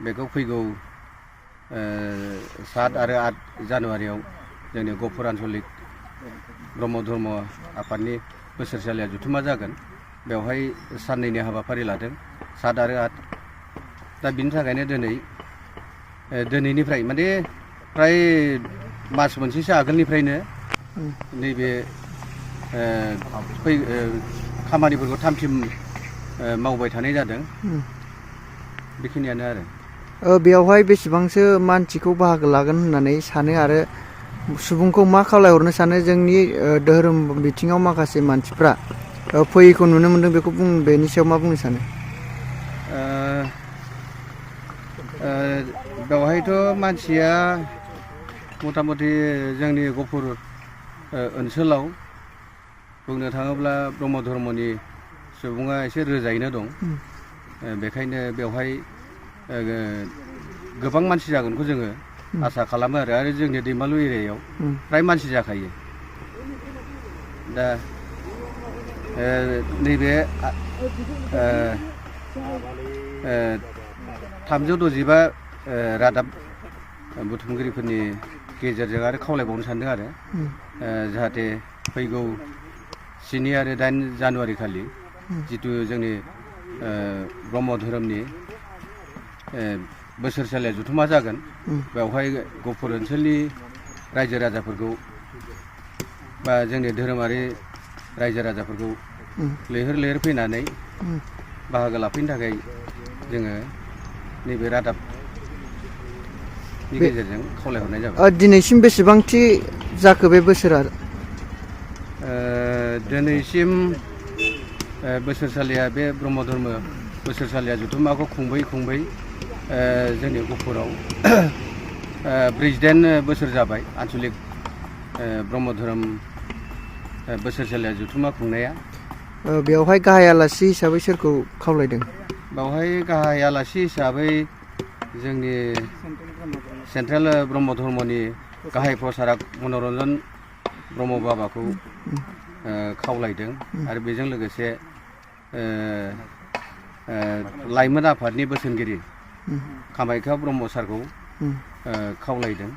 बेखौ फैगौ 7 आरो 8 जानुवारियाव जोंनि गहपुर आन्चलिक ब्रह्म धर्म आफादनि बोसोरसालिया जथुमा जागोन बेवहाय साननैनि हाबाफारि लादों 7 आरो 8 दा बिनि थाखायनो दिनैनिफ्राय माने प्राय मास मोनसेसो आगोलनिफ्रायनो नैबे खामानिफोरखौ थाम-थिम मावबाय थानाय जादों बेखिनियानो आरो बेवहाय बेसेबांसो मानसिखौ बाहागो लागोन होननानै सानो आरो सुबुंखौ मा खावलायहरनो सानो जोंनि धोरोम बिथिङाव माखासे मानसिफ्रा फैयैखौ नुनो मोनदों बेखौ बेनि सायाव मा बुंनो सानो बेवहायथ' मानसिया मथा मथि जोंनि गहपुर ओनसोलाव बुंनो थाङोब्ला ब्रह्म धर्मनि सुबुङा एसे रोजायैनो दं बेखायनो बेवहाय गोबां मानसि जागोनखौ जोङो आसा खालामो आरो जोंनि दैमालु एरियायाव फ्राय मानसि जाखायो दा नैबे 365 रादाब बुथुमगिरिफोरनि गेजेरजों आरो खावलायबावनो सानदों आरो जाहाथे फैगौ 7 आरो 8 जानुवारि खालि जितु जोंनि ब्रह्म धोरोमनि बोसोरसालिया जथुमा जागोन बेवहाय गहपुर ओनसोलनि रायजो राजाफोरखौ बा जोंनि धोरोमारि रायजो राजाफोरखौ लैहोर लैहोर फैनानै बाहागो लाफैनो थाखाय जोङो नैबे रादाबनि गेजेरजों खावलायहरनाय जाबाय दिनैसिम बेसेबांथि जाखो बे बोसोरा दिनैसिम बोसोरसालिया बे ब्रह्म धर्म बोसोरसालिया जथुमाखौ खुंबै जोंनि गहपुराव 48 बोसोर जाबाय आन्चलिक ब्रह्म धोरोम बोसोरसालिया जथुमा खुंनाया बेवहाय गाहाय आलासि हिसाबै सोरखौ खावलायदों बेवहाय गाहाय आलासि हिसाबै जोंनि सेन्ट्रेल ब्रह्म धर्मनि गाहाय प्रसारक मनरन्जन ब्रह्म बाबाखौ खावलायदों आरो बेजों लोगोसे लाइमोन आफादनि बोसोनगिरि कामाख्या ब्रह्म सारखौ खावलायदों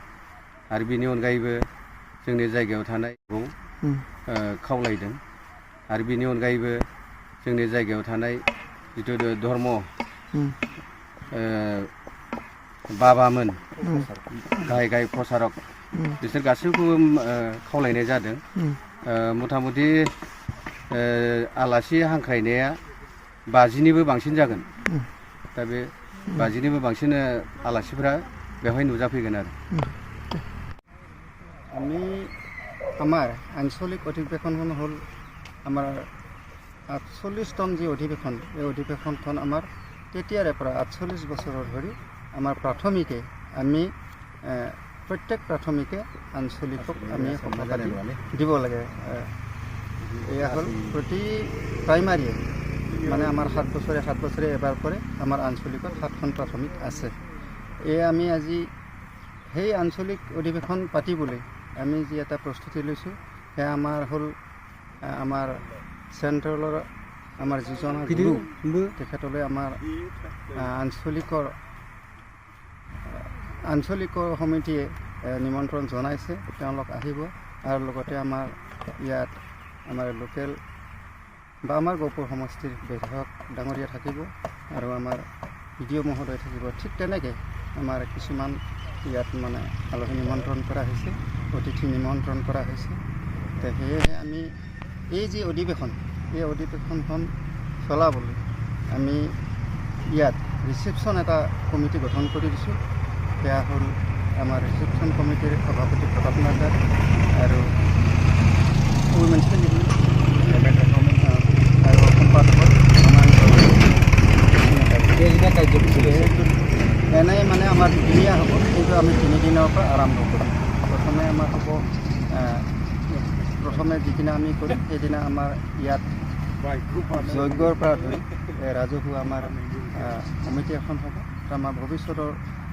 आरो बेनि अनगायैबो जोंनि जायगायाव थानायखौ खावलायदों आरो बेनि अनगायैबो जोंनि जायगायाव थानाय जिथु धर्म बाबामोन गाहाय प्रसारक बिसोर गासैखौबो खावलायनाय जादों मथा मथि आलासि हांख्रायनाया 50निबो बांसिन जागोन दा बे 50निबो बांसिन आलासिफोरा बेवहाय नुजाफैगोन आरो আমি আমাৰ আঞ্চলিক অধিৱেশনখন হ'ল আমাৰ 48তম যি অধিৱেশন এই অধিৱেশনখন আমাৰ তেতিয়াৰে পৰা 48 বছৰৰ ধৰি আমাৰ প্ৰাথমিকে আমি প্ৰত্যেক প্ৰাথমিকে আঞ্চলিকক আমি সভাপতি দিব লাগে এয়া হ'ল প্ৰতি প্ৰাইমাৰী মানে আমাৰ 7 বছৰে এবাৰ কৰে আমাৰ আঞ্চলিকত 7খন প্ৰাথমিক আছে এই আমি আজি সেই আঞ্চলিক অধিৱেশন পাতিবলৈ আমি যি এটা প্ৰস্তুতি লৈছোঁ সেয়া আমাৰ হ'ল আমাৰ চেণ্ট্ৰেলৰ আমাৰ যিজন গুৰু তেখেতলৈ আমাৰ আঞ্চলিকৰ সমিতিয়ে নিমন্ত্ৰণ জনাইছে তেওঁলোক আহিব আৰু লগতে আমাৰ ইয়াত আমাৰ লোকেল বা আমাৰ গহপুৰ সমষ্টিৰ বিধায়ক ডাঙৰীয়া থাকিব আৰু আমাৰ বিডিঅ' মহোদয় থাকিব ঠিক তেনেকৈ আমাৰ কিছুমান ইয়াত মানে আলহী নিমন্ত্ৰণ কৰা হৈছে অতিথি নিমন্ত্ৰণ কৰা হৈছে সেয়েহে আমি এই যি অধিৱেশন এই অধিৱেশনখন চলাবলৈ আমি ইয়াত ৰিচেপশ্যন এটা কমিটি গঠন কৰি দিছোঁ সেয়া হ'ল আমাৰ ৰিচেপশ্যন কমিটিৰ সভাপতি প্ৰতাপ নাৰ্জাৰ আৰু আৰু সম্পাদক এনেই মানে আমাৰ দুদিনীয়া হ'ব কিন্তু আমি 3 দিনৰ পৰা আৰম্ভ কৰিম প্ৰথমে আমাৰ হ'ব প্ৰথমে যিদিনা আমি কৰিম সেইদিনা আমাৰ ইয়াত যজ্ঞৰ পৰা ধৰি ৰাজহুৱা আমাৰ কমিটি এখন হ'ব আমাৰ ভৱিষ্যতৰ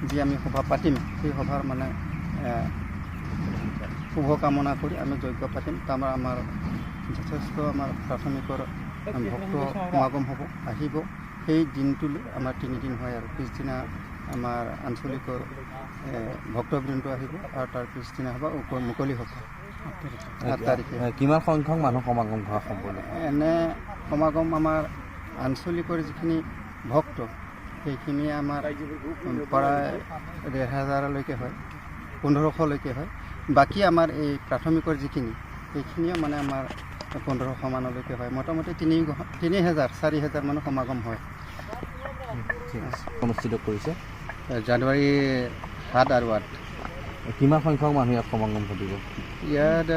যি আমি সভা পাতিম সেই সভাৰ মানে শুভকামনা কৰি আমি যজ্ঞ পাতিম তাৰ আমাৰ যথেষ্ট আমাৰ প্ৰাথমিকৰ ভক্ত সমাগম হ'ব আহিব সেই দিনটোলৈ আমাৰ 3 দিন হয় আৰু পিছদিনা আমাৰ আঞ্চলিকৰ ভক্তবৃন্দ আহিব আৰু তাৰ পিছদিনা হ'ব মুকলি হ'ব 8 তাৰিখে। কিমান সংখ্যক মানুহ সমাগম হোৱা সম্পূৰ্ণ এনে সমাগম আমাৰ আঞ্চলিকৰ যিখিনি ভক্ত সেইখিনি আমাৰ প্ৰায় 1,500লৈকে হয়, 1,500লৈকে হয়। বাকী আমাৰ এই প্ৰাথমিকৰ যিখিনি সেইখিনিও মানে আমাৰ 1,500 মানলৈকে হয়। মোটামুটি 3,000 4,000 মানুহ সমাগম হয়। ঠিক আছে, অনুষ্ঠিত কৰিছে জানুৱাৰী 7 আৰু 8। কিমান সংখ্যক মানুহ ইয়াত সমাগম ঘটিব? ইয়াত